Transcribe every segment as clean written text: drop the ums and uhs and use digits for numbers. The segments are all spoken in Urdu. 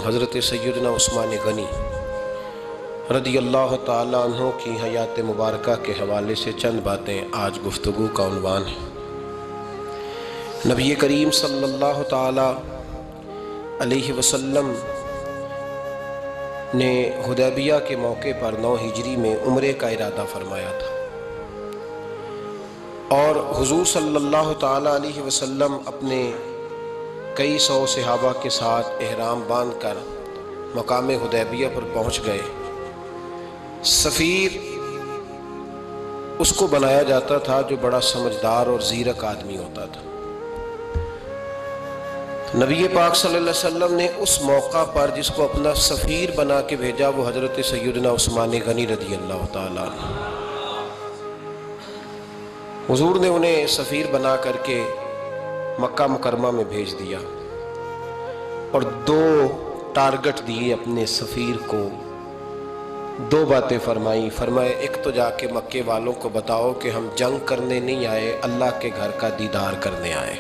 حضرت سیدنا عثمان غنی رضی اللہ تعالیٰ عنہ کی حیات مبارکہ کے حوالے سے چند باتیں آج گفتگو کا عنوان ہے۔ نبی کریم صلی اللہ تعالیٰ علیہ وسلم نے حدیبیہ کے موقع پر 9 ہجری میں عمرے کا ارادہ فرمایا تھا، اور حضور صلی اللہ تعالیٰ علیہ وسلم اپنے کئی سو صحابہ کے ساتھ احرام باندھ کر مقام حدیبیہ پر پہنچ گئے۔ سفیر اس کو بنایا جاتا تھا جو بڑا سمجھدار اور زیرک آدمی ہوتا تھا۔ نبی پاک صلی اللہ علیہ وسلم نے اس موقع پر جس کو اپنا سفیر بنا کے بھیجا وہ حضرت سیدنا عثمان غنی رضی اللہ تعالیٰ عنہ۔ حضور نے انہیں سفیر بنا کر کے مکہ مکرمہ میں بھیج دیا، اور 2 ٹارگٹ دیے اپنے سفیر کو، 2 باتیں فرمایا ایک تو جا کے مکے والوں کو بتاؤ کہ ہم جنگ کرنے نہیں آئے، اللہ کے گھر کا دیدار کرنے آئے،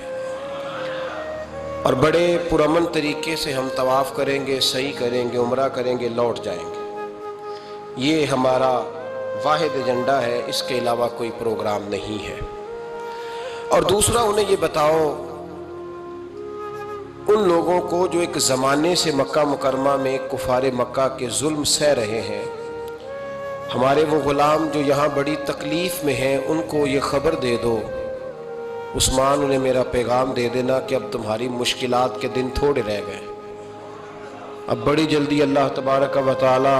اور بڑے پرامن طریقے سے ہم طواف کریں گے، سعی کریں گے، عمرہ کریں گے، لوٹ جائیں گے۔ یہ ہمارا واحد ایجنڈا ہے، اس کے علاوہ کوئی پروگرام نہیں ہے۔ اور دوسرا انہیں یہ بتاؤ ان لوگوں کو جو ایک زمانے سے مکہ مکرمہ میں کفار مکہ کے ظلم سہ رہے ہیں، ہمارے وہ غلام جو یہاں بڑی تکلیف میں ہیں، ان کو یہ خبر دے دو، عثمان انہیں میرا پیغام دے دینا کہ اب تمہاری مشکلات کے دن تھوڑے رہ گئے، اب بڑی جلدی اللہ تبارک و تعالی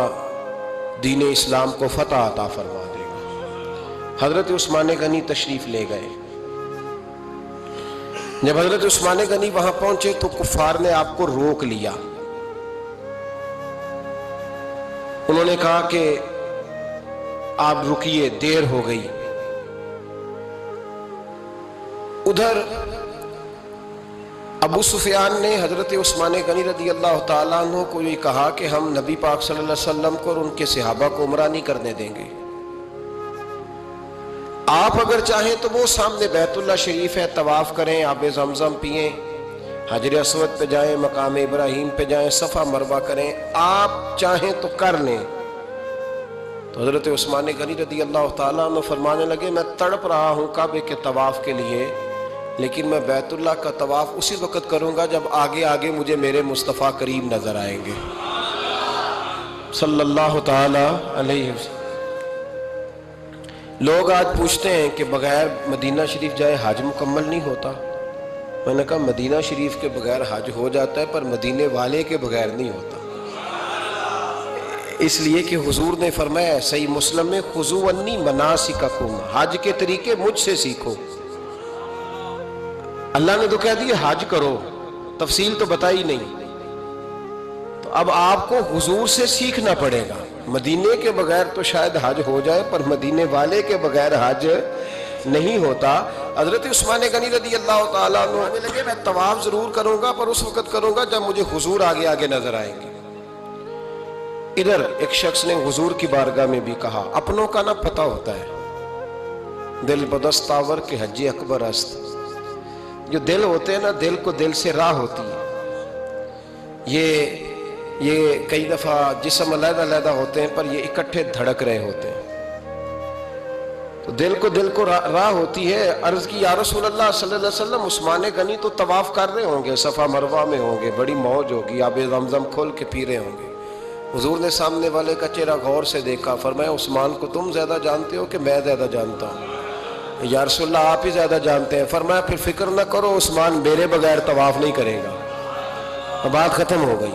دین اسلام کو فتح عطا فرما دے گا۔ حضرت عثمان غنی تشریف لے گئے۔ جب حضرت عثمان غنی وہاں پہنچے تو کفار نے آپ کو روک لیا۔ انہوں نے کہا کہ آپ رکیے، دیر ہو گئی۔ ادھر ابو سفیان نے حضرت عثمان غنی رضی اللہ تعالیٰ عنہ کو یہ کہا کہ ہم نبی پاک صلی اللہ علیہ وسلم کو اور ان کے صحابہ کو عمرہ نہیں کرنے دیں گے، آپ اگر چاہیں تو وہ سامنے بیت اللہ شریف ہے، طواف کریں، آب زمزم پئیں، حجر اسود پہ جائیں، مقام ابراہیم پہ جائیں، صفا مروہ کریں، آپ چاہیں تو کر لیں۔ تو حضرت عثمان غنی رضی اللہ تعالیٰ عنہ فرمانے لگے میں تڑپ رہا ہوں کعبے کے طواف کے لیے، لیکن میں بیت اللہ کا طواف اسی وقت کروں گا جب آگے آگے مجھے میرے مصطفیٰ کریم نظر آئیں گے صلی اللہ تعالیٰ علیہ وسلم۔ لوگ آج پوچھتے ہیں کہ بغیر مدینہ شریف جائے حج مکمل نہیں ہوتا۔ میں نے کہا مدینہ شریف کے بغیر حج ہو جاتا ہے، پر مدینے والے کے بغیر نہیں ہوتا، اس لیے کہ حضور نے فرمایا صحیح مسلم میں خذوا عنی مناسککم، حج کے طریقے مجھ سے سیکھو۔ اللہ نے تو کہہ دیا حج کرو، تفصیل تو بتائی نہیں، تو اب آپ کو حضور سے سیکھنا پڑے گا۔ مدینے کے بغیر تو شاید حج ہو جائے، پر مدینے والے کے بغیر حج نہیں ہوتا۔ حضرت عثمان غنی رضی اللہ تعالیٰ عنہ ہمیں لگے میں طواف ضرور کروں گا، پر اس وقت کروں گا جب مجھے حضور آگے آگے نظر آئیں گے۔ ادھر ایک شخص نے حضور کی بارگاہ میں بھی کہا اپنوں کا نہ پتہ ہوتا ہے، دل بدستاور کے حج اکبر است۔ جو دل ہوتے ہیں نا، دل کو دل سے راہ ہوتی ہے۔ یہ کئی دفعہ جسم علیحدہ علیحدہ ہوتے ہیں، پر یہ اکٹھے دھڑک رہے ہوتے ہیں، تو دل کو راہ ہوتی ہے۔ عرض کی یا رسول اللہ صلی اللہ علیہ وسلم عثمان غنی تو طواف کر رہے ہوں گے، صفا مروہ میں ہوں گے، بڑی موج ہوگی، آب زمزم کھول کے پی رہے ہوں گے۔ حضور نے سامنے والے کا چہرہ غور سے دیکھا، فرمایا عثمان کو تم زیادہ جانتے ہو کہ میں زیادہ جانتا ہوں؟ یا رسول اللہ آپ ہی زیادہ جانتے ہیں۔ فرمایا پھر فکر نہ کرو، عثمان میرے بغیر طواف نہیں کرے گا۔ بات ختم ہو گئی،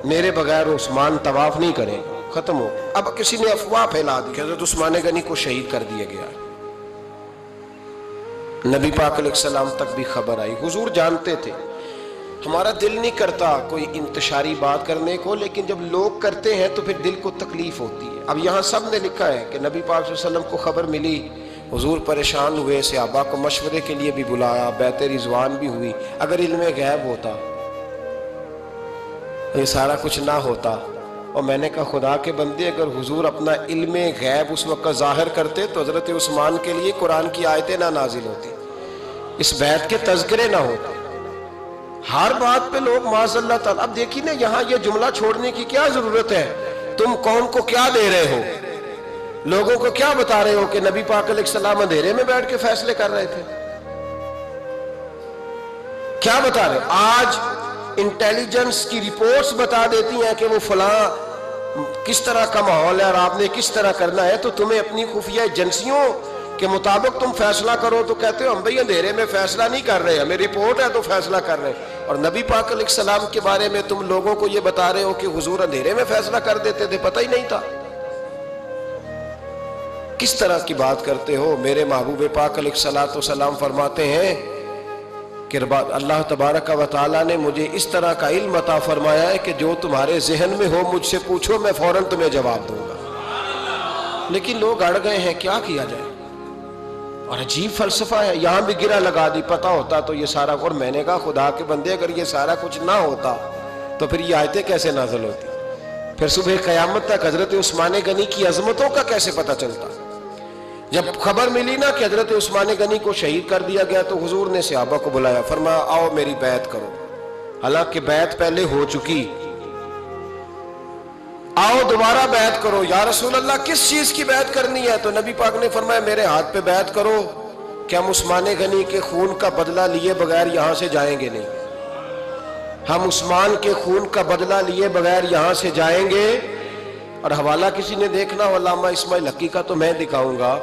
میرے بغیر عثمان طواف نہیں کرے گا، ختم ہو۔ اب کسی نے افواہ پھیلا دی کہ حضرت عثمان غنی کو شہید کر دیا گیا۔ نبی پاک علیہ السلام تک بھی خبر آئی۔ حضور جانتے تھے ہمارا دل نہیں کرتا کوئی انتشاری بات کرنے کو، لیکن جب لوگ کرتے ہیں تو پھر دل کو تکلیف ہوتی ہے۔ اب یہاں سب نے لکھا ہے کہ نبی پاک صلی اللہ علیہ وسلم کو خبر ملی، حضور پریشان ہوئے، صحابہ کو مشورے کے لیے بھی بلایا، بیعت رضوان بھی ہوئی۔ اگر علم غیب ہوتا، یہ سارا کچھ نہ ہوتا، اور میں نے کہا خدا کے بندے اگر حضور اپنا علم غیب اس وقت ظاہر کرتے تو حضرت عثمان کے لیے قرآن کی آیتیں نہ نازل ہوتی، اس بیعت کے تذکرے نہ ہوتے۔ ہر بات پہ لوگ معاذ اللہ تعالیٰ. اب دیکھیے نا یہاں یہ جملہ چھوڑنے کی کیا ضرورت ہے؟ تم قوم کو کیا دے رہے ہو؟ لوگوں کو کیا بتا رہے ہو کہ نبی پاک علیہ السلام اندھیرے میں بیٹھ کے فیصلے کر رہے تھے؟ کیا بتا رہے؟ آج انٹیلیجنس کی رپورٹس بتا دیتی ہیں کہ وہ فلاں کس طرح کا ماحول ہے اور آپ نے کس طرح کرنا ہے، تو تمہیں اپنی خفیہ ایجنسیوں کے مطابق تم فیصلہ کرو تو کہتے ہو ہم بھئی اندھیرے میں فیصلہ نہیں کر رہے، ہمیں رپورٹ ہے تو فیصلہ کر رہے ہیں. اور نبی پاک علیہ السلام کے بارے میں تم لوگوں کو یہ بتا رہے ہو کہ حضور اندھیرے میں فیصلہ کر دیتے تھے، پتہ ہی نہیں تھا. کس طرح کی بات کرتے ہو؟ میرے محبوب پاک علیہ السلام فرماتے ہیں کہ اللہ تبارک و تعالیٰ نے مجھے اس طرح کا علم عطا فرمایا ہے کہ جو تمہارے ذہن میں ہو مجھ سے پوچھو، میں فوراً تمہیں جواب دوں گا. لیکن لوگ اڑ گئے ہیں، کیا کیا جائے؟ اور عجیب فلسفہ ہے. یہاں بھی گرہ لگا دی، پتہ ہوتا تو یہ سارا. اور میں نے کہا خدا کے بندے اگر یہ سارا کچھ نہ ہوتا تو پھر یہ آیتیں کیسے نازل ہوتی؟ پھر صبح قیامت تک حضرت عثمان غنی کی عظمتوں کا کیسے پتہ چلتا؟ جب خبر ملی نا کہ حضرت عثمان غنی کو شہید کر دیا گیا تو حضور نے صحابہ کو بلایا، فرمایا آؤ میری بیعت کرو. حالانکہ بیعت پہلے ہو چکی، آؤ دوبارہ بیعت کرو. یا رسول اللہ کس چیز کی بیعت کرنی ہے؟ تو نبی پاک نے فرمایا میرے ہاتھ پہ بیعت کرو کہ ہم عثمان غنی کے خون کا بدلہ لیے بغیر یہاں سے جائیں گے نہیں. ہم عثمان کے خون کا بدلہ لیے بغیر یہاں سے جائیں گے. اور حوالہ کسی نے دیکھنا ہو علامہ اسماعیل حقی کا تو میں دکھاؤں گا.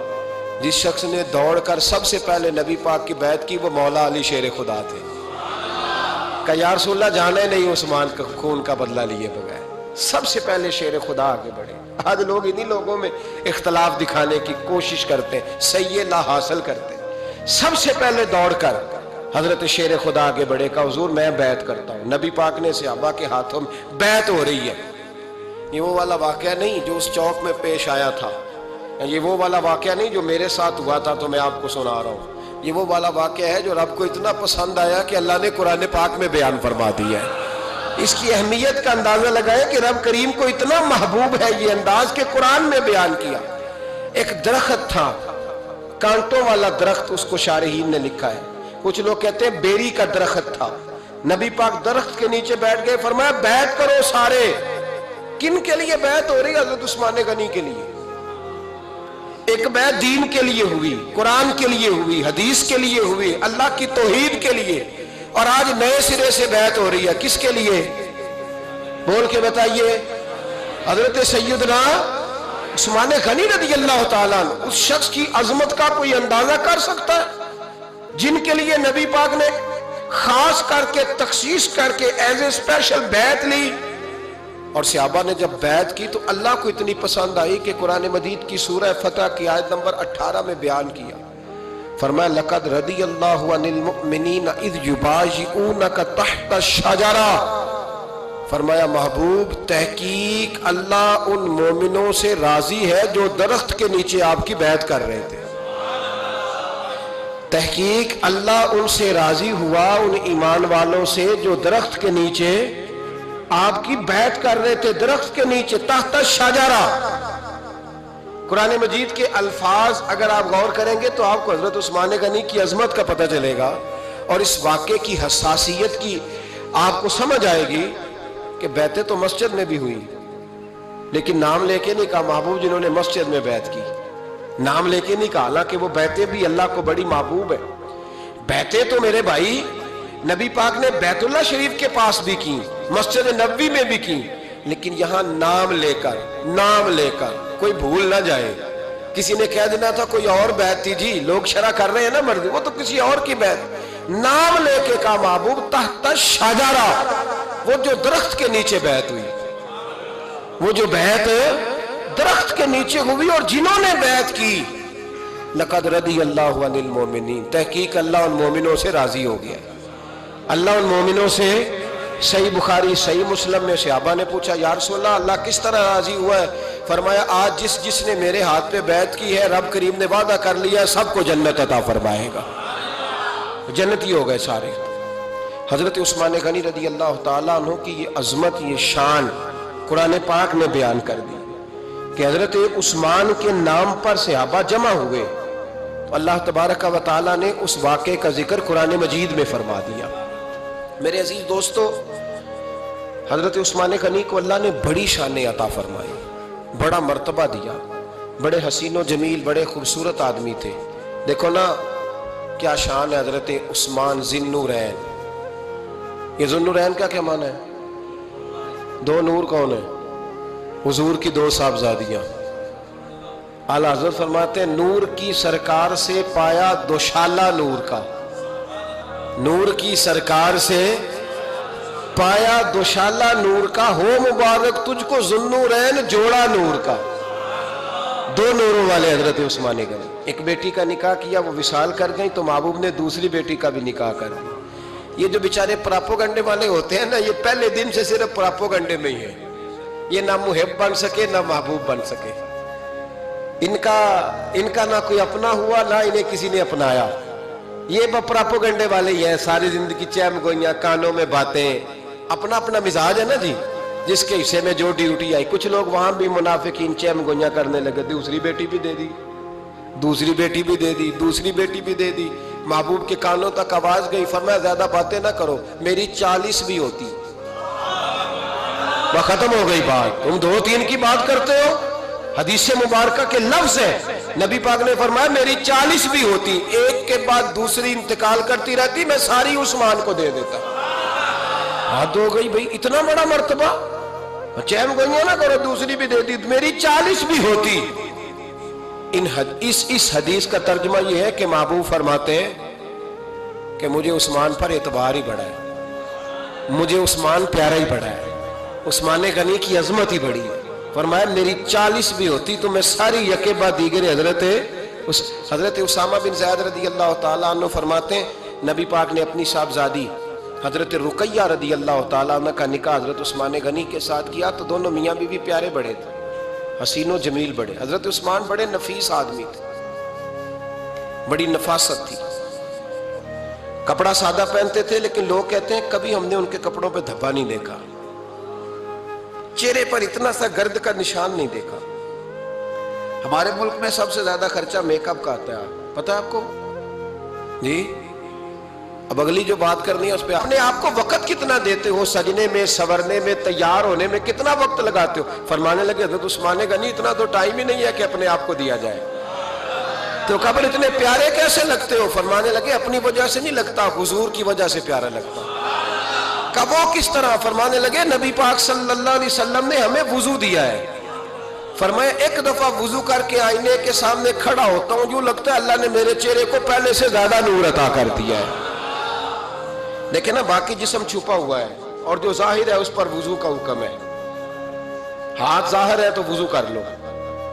جس شخص نے دوڑ کر سب سے پہلے نبی پاک کی بیعت کی وہ مولا علی شیر خدا تھے. کہ یا رسول اللہ جانے نہیں عثمان کا خون کا بدلہ لیے بغیر. سب سے پہلے شیر خدا آگے بڑھے. آج لوگ انہی لوگوں میں اختلاف دکھانے کی کوشش کرتے ہیں، صحیح لا حاصل کرتے ہیں. سب سے پہلے دوڑ کر حضرت شیر خدا آگے بڑھے کہ حضور میں بیعت کرتا ہوں. نبی پاک نے صحابہ کے ہاتھوں میں بیعت ہو رہی ہے. یہ وہ والا واقعہ نہیں جو اس چوک میں پیش آیا تھا، یہ وہ والا واقعہ نہیں جو میرے ساتھ ہوا تھا تو میں آپ کو سنا رہا ہوں. یہ وہ والا واقعہ ہے جو رب کو اتنا پسند آیا کہ اللہ نے قرآن پاک میں بیان فرما دیا ہے. اس کی اہمیت کا اندازہ لگائے کہ رب کریم کو اتنا محبوب ہے یہ انداز کہ قرآن میں بیان کیا. ایک درخت تھا، کانٹوں والا درخت، اس کو شارحین نے لکھا ہے. کچھ لوگ کہتے ہیں بیری کا درخت تھا. نبی پاک درخت کے نیچے بیٹھ گئے، فرمایا بیعت کرو سارے. کن کے لیے بیعت ہو رہی ہے؟ حضرت عثمان غنی کے لیے. ایک بیعت دین کے لیے ہوئی، قرآن کے لیے ہوئی، حدیث کے لیے ہوئی، اللہ کی توحید کے لیے. اور آج نئے سرے سے بیعت ہو رہی ہے. کس کے لیے؟ بول کے بتائیے. حضرت سیدنا عثمان غنی رضی اللہ تعالیٰ عنہ. اس شخص کی عظمت کا کوئی اندازہ کر سکتا ہے جن کے لیے نبی پاک نے خاص کر کے تخصیص کر کے ایز اے اسپیشل بیعت لی. اور صحابہ نے جب بیعت کی تو اللہ کو اتنی پسند آئی کہ قرآن مجید کی سورہ فتح کی آیت نمبر 18 میں بیان کیا. فرمایا لقد رضی اللہ عن المؤمنین اذ یبایعونک تحت الشجرہ. فرمایا محبوب تحقیق اللہ ان مومنوں سے راضی ہے جو درخت کے نیچے آپ کی بیعت کر رہے تھے. تحقیق اللہ ان سے راضی ہوا، ان ایمان والوں سے جو درخت کے نیچے آپ کی بیعت کر رہے تھے. درخت کے نیچے تحت الشجرہ. قرآن مجید کے الفاظ اگر آپ غور کریں گے تو آپ کو حضرت عثمان غنی کی عظمت کا پتہ چلے گا اور اس واقعے کی حساسیت کی آپ کو سمجھ آئے گی کہ بیعتیں تو مسجد میں بھی ہوئی لیکن نام لے کے نہیں کہا محبوب جنہوں نے مسجد میں بیعت کی. نام لے کے نہیں کہا، حالانکہ وہ بیعتیں بھی اللہ کو بڑی محبوب ہے. بیعتیں تو میرے بھائی نبی پاک نے بیت اللہ شریف کے پاس بھی کی، مسجد نبوی میں بھی کی، لیکن یہاں نام لے کر کوئی بھول نہ جائے. کسی نے کہہ دینا تھا کوئی اور بیعت تھی جی، لوگ شرع کر رہے ہیں نا مرضی، وہ تو کسی اور کی بیعت. نام لے کے کہا محبوب تحت الشجرہ. وہ جو درخت کے نیچے بیعت ہوئی، وہ جو بیعت درخت کے نیچے ہوئی اور جنہوں نے بیعت کی لقد رضی اللہ عن المؤمنین. تحقیق اللہ ان مومنوں سے راضی ہو گیا. اللہ ان مومنوں سے. صحیح بخاری صحیح مسلم میں صحابہ نے پوچھا یا رسول اللہ اللہ کس طرح راضی ہوا ہے؟ فرمایا آج جس نے میرے ہاتھ پہ بیعت کی ہے رب کریم نے وعدہ کر لیا ہے سب کو جنت عطا فرمائے گا. جنتی ہو گئے سارے. حضرت عثمان غنی رضی اللہ تعالیٰ عنہ کی یہ عظمت، یہ شان قرآن پاک نے بیان کر دی کہ حضرت عثمان کے نام پر صحابہ جمع ہوئے. اللہ تبارک و تعالیٰ نے اس واقعے کا ذکر قرآن مجید میں فرما دیا. میرے عزیز دوستو، حضرت عثمان غنی کو اللہ نے بڑی شان عطا فرمائی، بڑا مرتبہ دیا، بڑے حسین و جمیل، بڑے خوبصورت آدمی تھے۔ دیکھو نا کیا شان ہے حضرت عثمان ذی النورین۔ یہ ذی النورین کا کیا معنی ہے؟ دو نور کون ہے؟ حضور کی دو صاحبزادیاں۔ اعلیٰ حضرت فرماتے ہیں نور کی سرکار سے پایا دوشالہ نور کا، نور کی سرکار سے پایا دوشالہ نور کا، ہو مبارک تجھ کو ذی النورین جوڑا نور کا۔ دو نوروں والے حضرت عثمان غنی۔ ایک بیٹی کا نکاح کیا، وہ وصال کر گئی تو محبوب نے دوسری بیٹی کا بھی نکاح کر دیا۔ یہ جو بیچارے پراپوگنڈے والے ہوتے ہیں نا، یہ پہلے دن سے صرف پراپوگنڈے میں ہی ہیں، یہ نہ محب بن سکے نہ محبوب بن سکے۔ ان کا نہ کوئی اپنا ہوا نہ انہیں کسی نے اپنایا، یہ پراپوگنڈے والے ہی ہیں، ساری زندگی چیم گوئیاں، کانوں میں باتیں، اپنا اپنا مزاج ہے نا جی، جس کے حصے میں جو ڈیوٹی آئی۔ کچھ لوگ وہاں بھی منافقین چیم گوئیاں کرنے لگے، دوسری بیٹی بھی دے دی، دوسری بیٹی بھی دے دی، دوسری بیٹی بھی دے دی۔ محبوب کے کانوں تک آواز گئی، فرمایا زیادہ باتیں نہ کرو، میری 40 بھی ہوتی۔ وہ ختم ہو گئی بات، تم 2-3 کی بات کرتے ہو۔ حدیث مبارکہ کے لفظ ہے، نبی پاک نے فرمایا میری 40 بھی ہوتی، ایک کے بعد دوسری انتقال کرتی رہتی، میں ساری عثمان کو دے دیتا۔ حد ہو گئی بھئی، اتنا بڑا مرتبہ، چیم گوئیاں نہ کرو، دوسری بھی دے دی، میری 40 بھی ہوتی۔ اس حدیث کا ترجمہ یہ ہے کہ محبوب فرماتے ہیں کہ مجھے عثمان پر اعتبار ہی بڑا ہے، مجھے عثمان پیارا ہی بڑا ہے، عثمان غنی کی عظمت ہی بڑی ہے۔ فرمایا میری 40 بھی ہوتی تو میں ساری یکے بعد دیگر حضرت اسامہ بن زید رضی اللہ تعالیٰ عنہ فرماتے ہیں نبی پاک نے اپنی صاحبزادی حضرت رقیہ رضی اللہ تعالیٰ عنہ کا نکاح حضرت عثمان غنی کے ساتھ کیا، تو دونوں میاں بیوی پیارے بڑے تھے، حسین و جمیل بڑے۔ حضرت عثمان بڑے نفیس آدمی تھے، بڑی نفاست تھی، کپڑا سادہ پہنتے تھے، لیکن لوگ کہتے ہیں کبھی ہم نے ان کے کپڑوں پہ دھبا نہیں دیکھا، چہرے پر اتنا سا گرد کا نشان نہیں دیکھا۔ ہمارے ملک میں سب سے زیادہ خرچہ میک اپ کا آتا ہے، پتہ ہے آپ کو جی؟ اب اگلی جو بات کرنی ہے اس پہ اپنے آپ کو وقت کتنا دیتے ہو، سجنے میں، سورنے میں، تیار ہونے میں کتنا وقت لگاتے ہو؟ فرمانے لگے حضرت عثمان غنی اتنا تو ٹائم ہی نہیں ہے کہ اپنے آپ کو دیا جائے۔ تو قبر اتنے پیارے کیسے لگتے ہو؟ فرمانے لگے اپنی وجہ سے نہیں لگتا، حضور کی وجہ سے پیارا لگتا۔ کب وہ کس طرح؟ فرمانے لگے نبی پاک صلی اللہ علیہ وسلم نے ہمیں وضو دیا ہے، فرمایا ایک دفعہ وضو کر کے آئینے کے سامنے کھڑا ہوتا ہوں، یوں لگتا ہے اللہ نے میرے چہرے کو پہلے سے زیادہ نور عطا کر دیا ہے۔ دیکھیں نا، باقی جسم چھپا ہوا ہے اور جو ظاہر ہے اس پر وضو کا حکم ہے۔ ہاتھ ظاہر ہے تو وضو کر لو،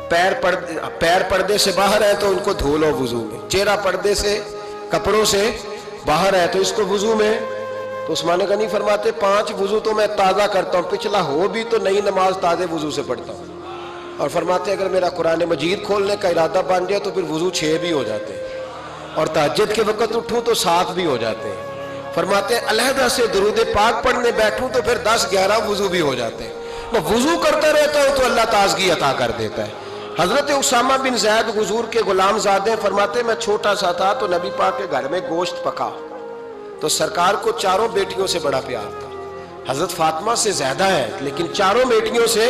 پیر پردے سے باہر ہے تو ان کو دھو لو وضو میں، چہرہ پردے سے کپڑوں سے باہر ہے تو اس کو وضو میں۔ تو عثمان غنی فرماتے 5 وضو تو میں تازہ کرتا ہوں، پچھلا ہو بھی تو نئی نماز تازے وضو سے پڑھتا ہوں۔ اور فرماتے اگر میرا قرآن مجید کھولنے کا ارادہ بن جائے تو پھر وضو 6 بھی ہو جاتے ہیں، اور تہجد کے وقت اٹھوں تو 7 بھی ہو جاتے ہیں۔ فرماتے ہیں علیحدہ سے درود پاک پڑھنے بیٹھوں تو پھر 10-11 وضو بھی ہو جاتے ہیں۔ میں وضو کرتا رہتا ہوں تو اللہ تازگی عطا کر دیتا ہے۔ حضرت اسامہ بن زید حضور کے غلام زادے فرماتے ہیں میں چھوٹا سا تھا تو نبی پاک کے گھر میں گوشت پکا تو سرکار کو 4 بیٹیوں سے بڑا پیار تھا، حضرت فاطمہ سے زیادہ ہے لیکن 4 بیٹیوں سے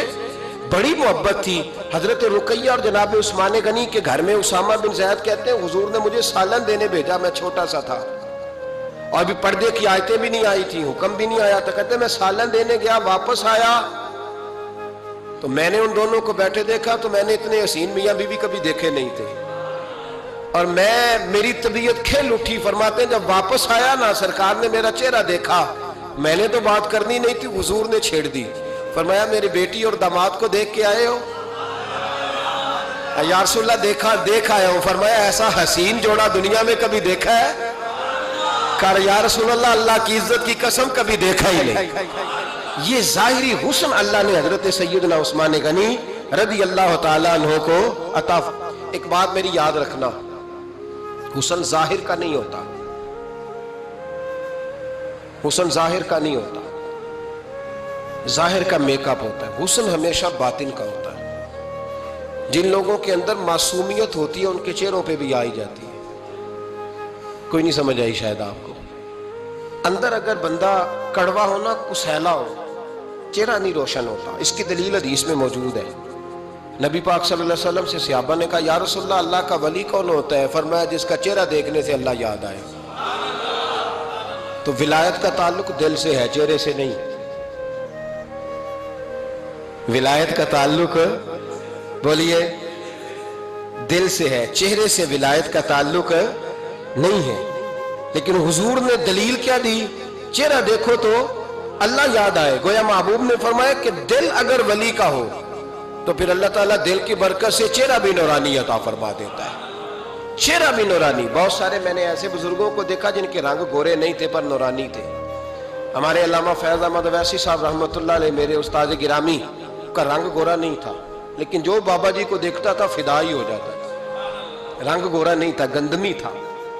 بڑی محبت تھی۔ حضرت رقیہ اور جناب عثمان غنی کے گھر میں اسامہ بن زید کہتے ہیں حضور نے مجھے سالن دینے بھیجا، میں چھوٹا سا تھا اور ابھی پردے کی آیتیں بھی نہیں آئی تھیں، حکم بھی نہیں آیا تھا۔ کہتے ہیں میں سالن دینے گیا، واپس آیا تو میں نے ان دونوں کو بیٹھے دیکھا تو میں نے اتنے حسین میاں بیوی کبھی دیکھے نہیں تھے، اور میری طبیعت کھل اٹھی۔ فرماتے ہیں جب واپس آیا نا، سرکار نے میرا چہرہ دیکھا، میں نے تو بات کرنی نہیں تھی، حضور نے چھیڑ دی۔ فرمایا میری بیٹی اور داماد کو دیکھ کے آئے ہو؟ یا رسول اللہ دیکھ آیا ہوں۔ فرمایا ایسا حسین جوڑا دنیا میں کبھی دیکھا ہے؟ کہا یا رسول اللہ اللہ کی عزت کی قسم کبھی دیکھا ہی نہیں۔ یہ ظاہری حسن اللہ نے حضرت سیدنا عثمان غنی رضی اللہ تعالیٰ عنہ کو عطا۔ ایک بات میری یاد رکھنا، حسن ظاہر کا نہیں ہوتا، حسن ظاہر کا نہیں ہوتا، ظاہر کا میک اپ ہوتا ہے، حسن ہمیشہ باطن کا ہوتا ہے۔ جن لوگوں کے اندر معصومیت ہوتی ہے ان کے چہروں پہ بھی آئی جاتی ہے۔ کوئی نہیں سمجھ آئی شاید آپ کو۔ اندر اگر بندہ کڑوا ہونا، کسیلا ہو، چہرہ نہیں روشن ہوتا. اس کی دلیل حدیث میں موجود ہے. نبی پاک صلی اللہ علیہ وسلم سے صحابہ نے کہا یا رسول اللہ، اللہ کا ولی کون ہوتا ہے؟ فرمایا جس کا چہرہ دیکھنے سے اللہ یاد آئے. تو ولایت کا تعلق دل سے ہے، چہرے سے نہیں. ولایت کا تعلق بولیے دل سے ہے، چہرے سے ولایت کا تعلق نہیں ہے. لیکن حضور نے دلیل کیا دی؟ چہرہ دیکھو تو اللہ یاد آئے. گویا محبوب نے فرمایا کہ دل اگر ولی کا ہو تو پھر اللہ تعالیٰ دل کی برکت سے چہرہ بھی نورانی عطا فرما دیتا ہے. چہرہ بھی نورانی. بہت سارے میں نے ایسے بزرگوں کو دیکھا جن کے رنگ گورے نہیں تھے پر نورانی تھے. ہمارے علامہ فیض احمد اویسی صاحب رحمۃ اللہ علیہ، میرے استاد گرامی، کا رنگ گورا نہیں تھا، لیکن جو بابا جی کو دیکھتا تھا فدا ہی ہو جاتا تھا. رنگ گورا نہیں تھا، گندمی تھا،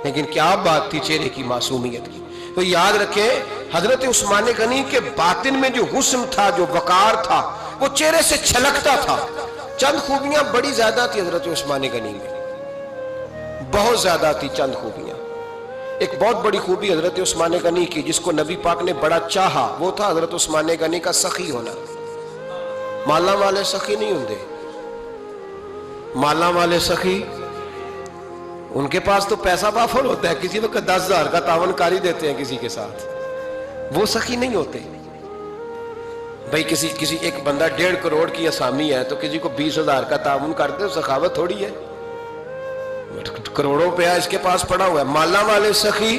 لیکن کیا بات تھی چہرے کی معصومیت کی. تو یاد رکھیں حضرت عثمان غنی کے باطن میں جو حسن تھا، جو وقار تھا، وہ چہرے سے چھلکتا تھا. چند خوبیاں بڑی زیادہ تھی حضرت عثمان غنی میں، بہت زیادہ تھی چند خوبیاں. ایک بہت بڑی خوبی حضرت عثمان غنی کی جس کو نبی پاک نے بڑا چاہا، وہ تھا حضرت عثمان غنی کا سخی ہونا. مالا والے سخی نہیں ہوندے. مالا والے سخی ان کے پاس تو پیسہ بافل ہوتا ہے، کسی وقت 10,000 کا تعاون کاری دیتے ہیں کسی کے ساتھ. وہ سخی نہیں ہوتے بھائی. کسی ایک بندہ 1.5 کروڑ کی اسامی ہے تو کسی کو 20,000 کا تعاون کرتے، سخاوت تھوڑی ہے. کروڑوں روپیہ اس کے پاس پڑا ہوا ہے. مالا والے سخی،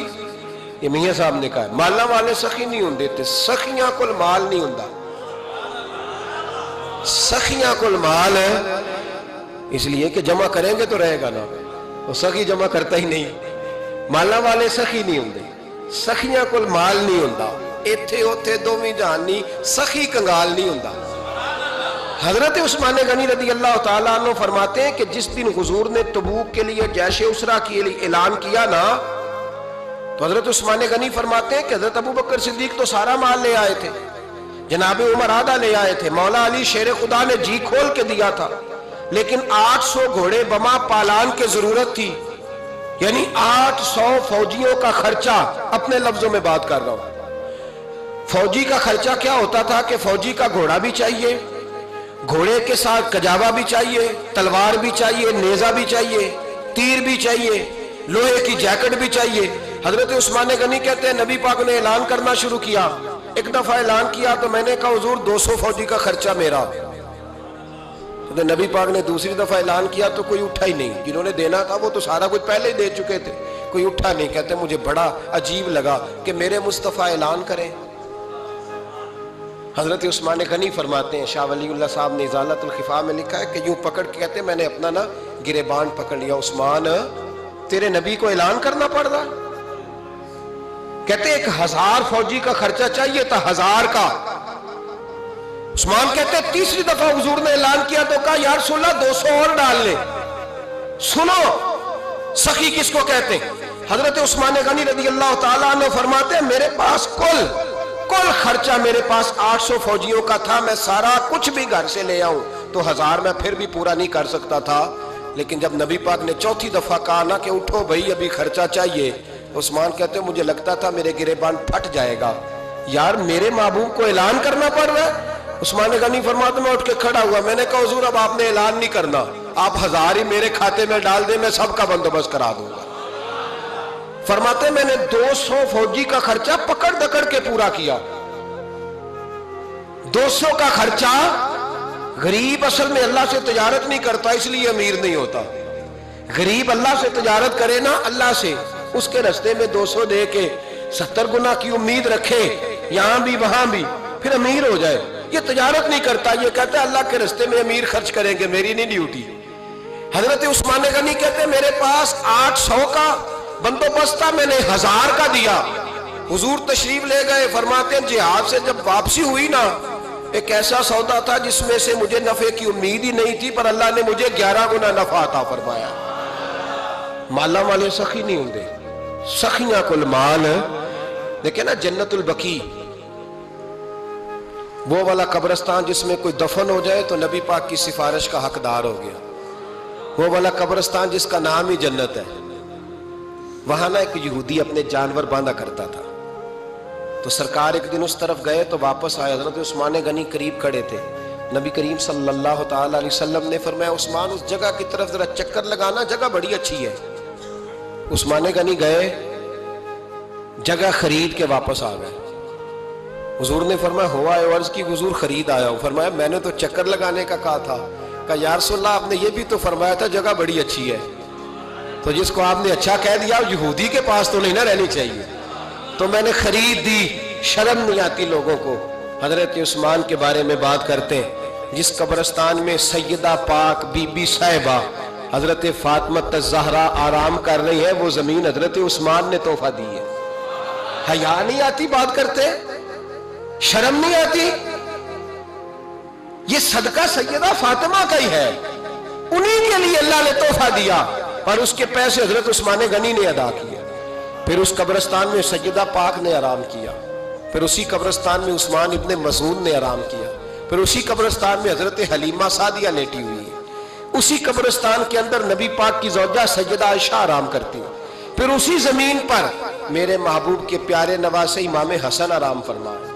یہ میاں صاحب نے کہا مالا والے سخی نہیں ہوندے. سخیاں کل مال نہیں ہوندا. سخیاں کل مال ہے، اس لیے کہ جمع کریں گے تو رہے گا نا. وہ سخی جمع کرتا ہی نہیں. مالا والے سخی نہیں ہوندے. سخیاں کل مال نہیں ہوندا. ایتھے اوتھے دوویں جہان نہیں، سخی کنگال نہیں ہوندا. حضرت عثمان غنی رضی اللہ تعالیٰ عنہ فرماتے ہیں کہ جس دن حضور نے تبوک کے لیے جیش اسرا کے لیے اعلان کیا نا، تو حضرت عثمان غنی فرماتے ہیں کہ حضرت ابو بکر صدیق تو سارا مال لے آئے تھے، جناب عمر آدھا لے آئے تھے، مولا علی شیر خدا نے جی کھول کے دیا تھا، لیکن 800 گھوڑے بما پالان کی ضرورت تھی. یعنی 800 فوجیوں کا خرچہ. اپنے لفظوں میں بات کر رہا ہوں. فوجی کا خرچہ کیا ہوتا تھا کہ فوجی کا گھوڑا بھی چاہیے، گھوڑے کے ساتھ کجاوا بھی چاہیے، تلوار بھی چاہیے، نیزہ بھی چاہیے، تیر بھی چاہیے، لوہے کی جیکٹ بھی چاہیے. حضرت عثمان غنی کہتے ہیں نبی پاک نے اعلان کرنا شروع کیا. ایک دفعہ اعلان کیا تو میں نے کہا حضور 200 فوجی کا خرچہ میرا. تو نبی پاک نے دوسری دفعہ اعلان کیا تو کوئی اٹھا ہی نہیں. جنہوں نے دینا تھا وہ تو سارا کچھ پہلے ہی دے چکے تھے، کوئی اٹھا نہیں. کہتے مجھے بڑا عجیب لگا کہ میرے مصطفیٰ اعلان کریں. حضرت عثمان غنی فرماتے ہیں، شاہ ولی اللہ صاحب نے ازالت الخفا میں لکھا ہے کہ یوں پکڑ کے کہتے ہیں میں نے اپنا نا گریبان پکڑ لیا. عثمان تیرے نبی کو اعلان کرنا پڑ رہا. کہتے 1000 فوجی کا خرچہ چاہیے تھا، 1000 کا. عثمان کہتے تیسری دفعہ حضور نے اعلان کیا تو کہا یا رسول اللہ 200 اور ڈال لے. سنو سخی کس کو کہتے ہیں. حضرت عثمان غنی رضی اللہ تعالیٰ عنہ فرماتے ہیں میرے پاس کل خرچہ میرے پاس 800 فوجیوں کا تھا. میں سارا کچھ بھی گھر سے لے آؤں تو 1000 میں پھر بھی پورا نہیں کر سکتا تھا. لیکن جب نبی پاک نے چوتھی دفعہ کہا نا کہ اٹھو بھائی ابھی خرچہ چاہیے، عثمان کہتے ہیں مجھے لگتا تھا میرے گریبان پھٹ جائے گا. یار میرے محبوب کو اعلان کرنا پڑ رہا ہے. عثمان غنی فرماتے میں اٹھ کے کھڑا ہوا. میں نے کہا حضور اب آپ نے اعلان نہیں کرنا، آپ 1000 ہی میرے کھاتے میں ڈال دیں، میں سب کا بندوبست کرا دوں گا. فرماتے میں نے 200 فوجی کا خرچہ پکڑ دکڑ کے پورا کیا. 200 کا خرچہ. غریب اصل میں اللہ سے تجارت نہیں کرتا اس لیے امیر نہیں ہوتا. غریب اللہ سے تجارت کرے نا، اللہ سے، اس کے رستے میں 200 دے کے 70 گنا کی امید رکھے یہاں بھی وہاں بھی، پھر امیر ہو جائے. یہ تجارت نہیں کرتا، یہ کہتا ہے اللہ کے رستے میں امیر خرچ کریں گے، میری نہیں ڈیوٹی. حضرت عثمان غنی کہتے ہیں میرے پاس 800 کا بندوبست تھا، میں نے 1000 کا دیا. حضور تشریف لے گئے. فرماتے ہیں جہاد سے جب واپسی ہوئی نا، ایک ایسا سودا تھا جس میں سے مجھے نفع کی امید ہی نہیں تھی، پر اللہ نے مجھے 11 گنا نفع عطا فرمایا. مالا والے سخی نہیں ہوندے، سخیاں کل مال. دیکھیں نا جنت البقیع، وہ والا قبرستان جس میں کوئی دفن ہو جائے تو نبی پاک کی سفارش کا حقدار ہو گیا. وہ والا قبرستان جس کا نام ہی جنت ہے. وہاں نا ایک یہودی اپنے جانور باندھا کرتا تھا. تو سرکار ایک دن اس طرف گئے تو واپس آئے، حضرت عثمان غنی قریب کھڑے تھے، نبی کریم صلی اللہ تعالی علیہ وسلم نے فرمایا عثمان اس جگہ کی طرف ذرا چکر لگانا، جگہ بڑی اچھی ہے۔ عثمان غنی گئے، جگہ خرید کے واپس آ گئے۔ حضور نے فرمایا ہوا ہے؟ عرض کی حضور خرید آیا ہوں۔ فرمایا میں نے تو چکر لگانے کا کہا تھا۔ کہا یا رسول اللہ آپ نے یہ بھی تو فرمایا تھا جگہ بڑی اچھی ہے، تو جس کو آپ نے اچھا کہہ دیا یہودی کے پاس تو نہیں نہ رہنی چاہیے، تو میں نے خرید دی۔ شرم نہیں آتی لوگوں کو۔ حضرت عثمان کے بارے میں بات کرتے ہیں، جس قبرستان میں سیدہ پاک بی بی صاحبہ حضرت فاطمہ الزہرا آرام کر رہی ہے، وہ زمین حضرت عثمان نے تحفہ دی ہے۔ حیا نہیں آتی بات کرتے؟ شرم نہیں آتی؟ یہ صدقہ سیدہ فاطمہ کا ہی ہے، انہی کے لیے اللہ نے تحفہ دیا، اور اس کے پیسے حضرت عثمان غنی نے ادا کیے۔ پھر اس قبرستان میں سیدہ پاک نے آرام کیا، پھر اسی قبرستان میں عثمان ابن مسعود نے آرام کیا، پھر اسی قبرستان میں حضرت حلیمہ سعدیہ لیٹی ہوئی ہے، اسی قبرستان کے اندر نبی پاک کی زوجہ سیدہ عائشہ آرام کرتی ہے، پھر اسی زمین پر میرے محبوب کے پیارے نواسے امام حسن آرام فرمائے۔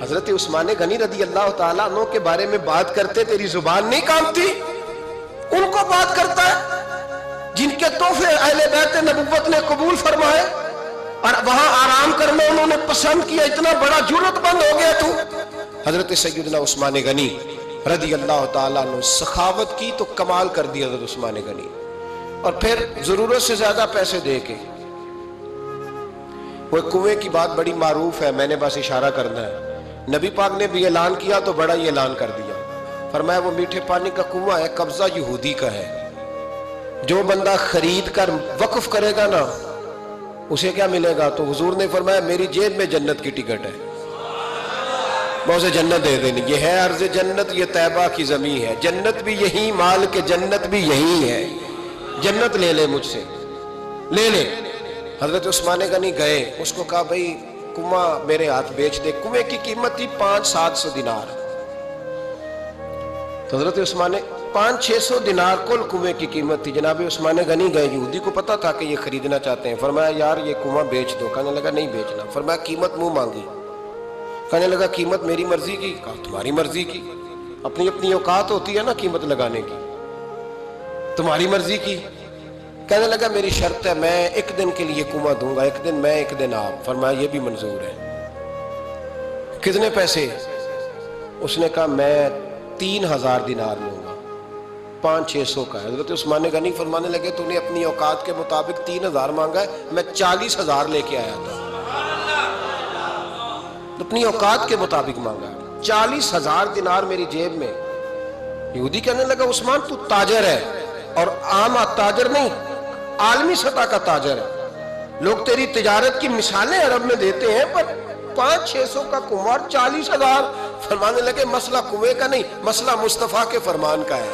حضرت عثمان غنی رضی اللہ تعالیٰ عنہ کے بارے میں بات کرتے تیری زبان نہیں کانپتی؟ ان کو بات کرتا ہے جن کے تحفے اہل بیت نبوت نے قبول فرمائے، اور وہاں آرام کرنا انہوں نے پسند کیا، اتنا بڑا جرت مند ہو گیا تو۔ حضرت سیدنا عثمان غنی رضی اللہ تعالیٰ عنہ سخاوت کی تو کمال کر دی حضرت عثمان غنی، اور پھر ضرورت سے زیادہ پیسے دے کے۔ وہ کنویں کی بات بڑی معروف ہے، میں نے بس اشارہ کرنا ہے، نبی پاک نے بھی اعلان کیا تو بڑا ہی اعلان کر دیا، فرمایا وہ میٹھے پانی کا کنواں ہے، قبضہ یہودی کا ہے، جو بندہ خرید کر وقف کرے گا نا اسے کیا ملے گا؟ تو حضور نے فرمایا میری جیب میں جنت کی ٹکٹ ہے، میں اسے جنت دے دینی، یہ ہے عرض جنت، یہ طیبہ کی زمین ہے، جنت بھی یہی، مال کے جنت بھی یہی ہے، جنت لے لے مجھ سے، لے لے۔ حضرت عثمان غنی گئے، اس کو کہا بھئی کنواں میرے ہاتھ بیچ دے۔ کنویں کی قیمت تھی 500-700 دینار، تو حضرت عثمان 500-600 دینار کل کنویں کی قیمت تھی۔ جناب عثمان غنی گئے، یہودی کو پتا تھا کہ یہ خریدنا چاہتے ہیں، فرمایا یار یہ کنواں بیچ دو۔ کہنے لگا نہیں بیچنا۔ فرمایا قیمت منہ مانگی، کہنے لگا قیمت میری مرضی کی، کہا تمہاری مرضی کی، اپنی اپنی اوقات ہوتی ہے نا قیمت لگانے کی، تمہاری مرضی کی۔ کہنے لگا میری شرط ہے میں ایک دن کے لیے کنواں دوں گا، ایک دن میں ایک دن آپ۔ فرمایا یہ بھی منظور ہے۔ کتنے پیسے؟ اس نے کہا میں 3000 دینار لوں گا، 500-600 کا ہے۔ حضرت عثمان غنی فرمانے لگے تو نے اپنی اوقات کے مطابق 3000 مانگا ہے، میں 40,000 لے کے آیا تھا، اپنی اوقات کے مطابق مانگا ہے، 40,000 دینار میری جیب میں۔ یہودی کہنے لگا عثمان تو تاجر ہے، اور عام تاجر نہیں، عالمی سطح کا تاجر ہے، لوگ تیری تجارت کی مثالیں عرب میں دیتے ہیں، پر 500-600 کا کنواں 40,000۔ فرمانے لگے مسئلہ کنویں کا نہیں، مسئلہ مصطفیٰ کے فرمان کا ہے،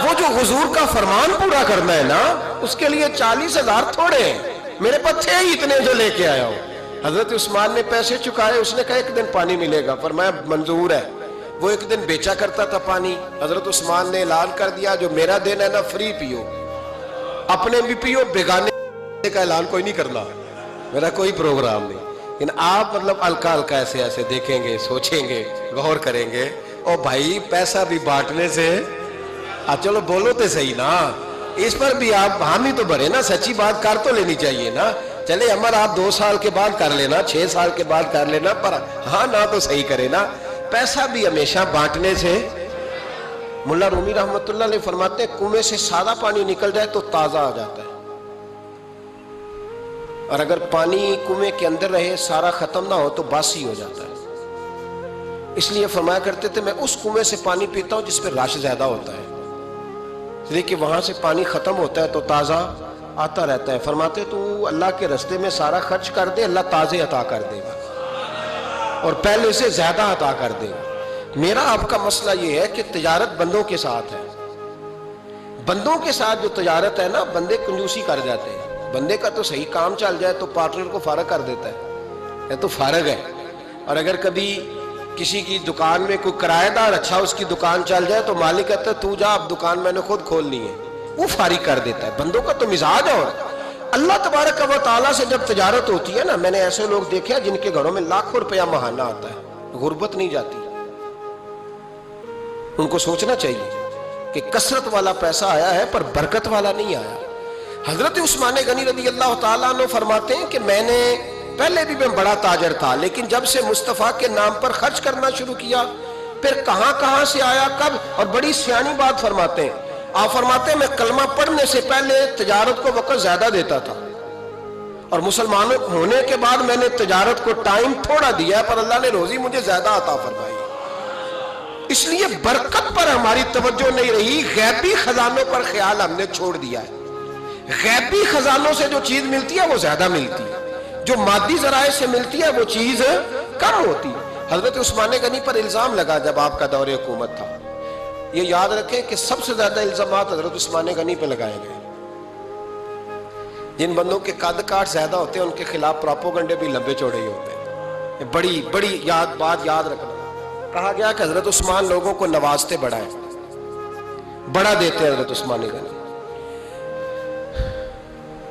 وہ جو حضور کا فرمان پورا کرنا ہے نا، اس کے لیے 40,000 تھوڑے ہیں، میرے پاس تھے ہی اتنے جو لے کے آیا ہوں۔ حضرت عثمان نے پیسے چکائے، اس نے کہا ایک دن پانی ملے گا، فرمایا منظور ہے۔ وہ ایک دن بیچا کرتا تھا پانی، حضرت عثمان نے اعلان کر دیا جو میرا دن ہے نا فری پیو، اپنے بھی پیو، بیگانے کا اعلان کوئی نہیں کرنا، میرا کوئی پروگرام نہیں۔ لیکن آپ مطلب ہلکا ہلکا ایسے ایسے دیکھیں گے، سوچیں گے، غور کریں گے، اور بھائی پیسہ بھی بانٹنے سے چلو بولو تو صحیح نا، اس پر بھی آپ حامی تو بھرے نا، سچی بات کر تو لینی چاہیے نا۔ چلے عمر آپ 2 سال کے بعد کر لینا، 6 سال کے بعد کر لینا، پر ہاں نہ تو صحیح کرے نا، پیسہ بھی ہمیشہ بانٹنے سے۔ ملا رومی رحمت اللہ علیہ فرماتے ہیں کنویں سے سادہ پانی نکل جائے تو تازہ آ جاتا ہے، اور اگر پانی کنویں کے اندر رہے سارا ختم نہ ہو تو باسی ہو جاتا ہے۔ اس لیے فرمایا کرتے تھے میں اس کنویں سے پانی پیتا ہوں جس پہ رش زیادہ ہوتا ہے، اس لیے کہ وہاں سے پانی ختم ہوتا ہے تو تازہ آتا رہتا ہے۔ فرماتے تو اللہ کے رستے میں سارا خرچ کر دے، اللہ تازے عطا کر دے گا اور پہلے سے زیادہ عطا کر دے گا۔ میرا آپ کا مسئلہ یہ ہے کہ تجارت بندوں کے ساتھ ہے، بندوں کے ساتھ جو تجارت ہے نا، بندے کنجوسی کر جاتے ہیں، بندے کا تو صحیح کام چل جائے تو پارٹنر کو فارغ کر دیتا ہے، یہ تو فارغ ہے، اور اگر کبھی کسی کی دکان میں کوئی کرایہ دار اچھا اس کی دکان چل جائے تو مالک کہتا ہے تو جا، اب دکان میں نے خود کھولنی ہے، وہ فارغ کر دیتا ہے۔ بندوں کا تو مزاج اور اللہ تبارک و تعالیٰ سے جب تجارت ہوتی ہے نا، میں نے ایسے لوگ دیکھے ہیں جن کے گھروں میں لاکھوں روپیہ ماہانہ آتا ہے، غربت نہیں جاتی۔ ان کو سوچنا چاہیے کہ کثرت والا پیسہ آیا ہے پر برکت والا نہیں آیا۔ حضرت عثمان غنی رضی اللہ تعالیٰ عنہ فرماتے ہیں کہ پہلے بھی میں بڑا تاجر تھا، لیکن جب سے مصطفیٰ کے نام پر خرچ کرنا شروع کیا، پھر کہاں سے آیا، کب، اور بڑی سیانی بات فرماتے ہیں۔ آپ فرماتے ہیں میں کلمہ پڑھنے سے پہلے تجارت کو وقت زیادہ دیتا تھا، اور مسلمان ہونے کے بعد میں نے تجارت کو ٹائم تھوڑا دیا، پر اللہ نے روزی مجھے زیادہ عطا فرمائی۔ اس لیے برکت پر ہماری توجہ نہیں رہی، غیبی خزانوں پر خیال ہم نے چھوڑ دیا ہے۔ غیبی خزانوں سے جو چیز ملتی ہے وہ زیادہ ملتی ہے، جو مادی ذرائع سے ملتی ہے وہ چیز کم ہوتی ہے۔ حضرت عثمان غنی پر الزام لگا جب آپ کا دور حکومت تھا، یہ یاد رکھیں کہ سب سے زیادہ الزامات حضرت عثمان غنی پہ لگائے گئے۔ جن بندوں کے قد کاٹ زیادہ ہوتے ہیں ان کے خلاف پراپوگنڈے بھی لمبے چوڑے ہی ہوتے ہیں۔ بڑی بات یاد رکھنا، کہا گیا کہ حضرت عثمان لوگوں کو نوازتے بڑا دیتے حضرت عثمان غنی۔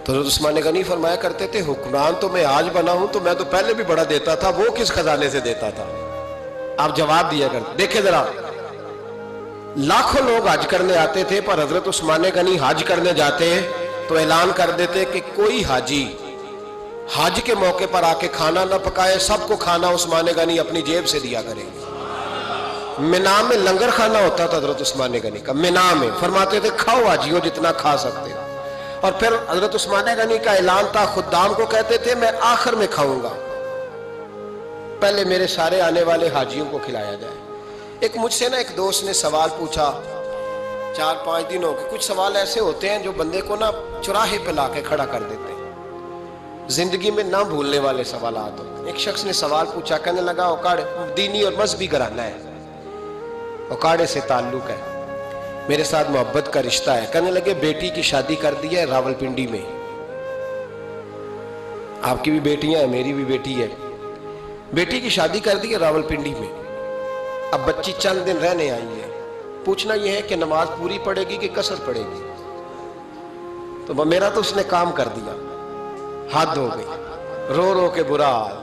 تو حضرت عثمان غنی فرمایا کرتے تھے حکمران تو میں آج بنا ہوں تو میں تو پہلے بھی بڑا دیتا تھا، وہ کس خزانے سے دیتا تھا؟ آپ جواب دیا کرتے۔ دیکھیں ذرا، لاکھوں لوگ حج کرنے آتے تھے، پر حضرت عثمان غنی حج کرنے جاتے تو اعلان کر دیتے کہ کوئی حاجی حج کے موقع پر آ کے کھانا نہ پکائے، سب کو کھانا عثمان غنی اپنی جیب سے دیا کریں گے۔ منا میں لنگر کھانا ہوتا تھا حضرت عثمان غنی کا، منا میں فرماتے تھے کھاؤ حاجیو جتنا کھا سکتے ہو۔ اور پھر حضرت عثمان غنی کا اعلان تھا، خدام کو کہتے تھے میں آخر میں کھاؤں گا، پہلے میرے سارے آنے والے حاجیوں کو کھلایا جائے۔ ایک مجھ سے ایک دوست نے سوال پوچھا 4-5 دنوں کے، کچھ سوال ایسے ہوتے ہیں جو بندے کو چوراہے پہ لا کے کھڑا کر دیتے ہیں، زندگی میں نہ بھولنے والے سوالات ہوتے ہیں۔ ایک شخص نے سوال پوچھا، کہنے لگا اوکاڑے دینی اور مذہبی گھرانہ ہے، اوکاڑے سے تعلق ہے، میرے ساتھ محبت کا رشتہ ہے۔ کہنے لگے بیٹی کی شادی کر دی ہے راولپنڈی میں، آپ کی بھی بیٹیاں ہیں، میری بھی بیٹی ہے، بیٹی کی شادی کر دی ہے راولپنڈی میں، اب بچی چند دن رہنے آئی ہے، پوچھنا یہ ہے کہ نماز پوری پڑے گی کہ قصر پڑے گی؟ تو میرا تو اس نے کام کر دیا، حد ہو گئی، رو کے برا حال۔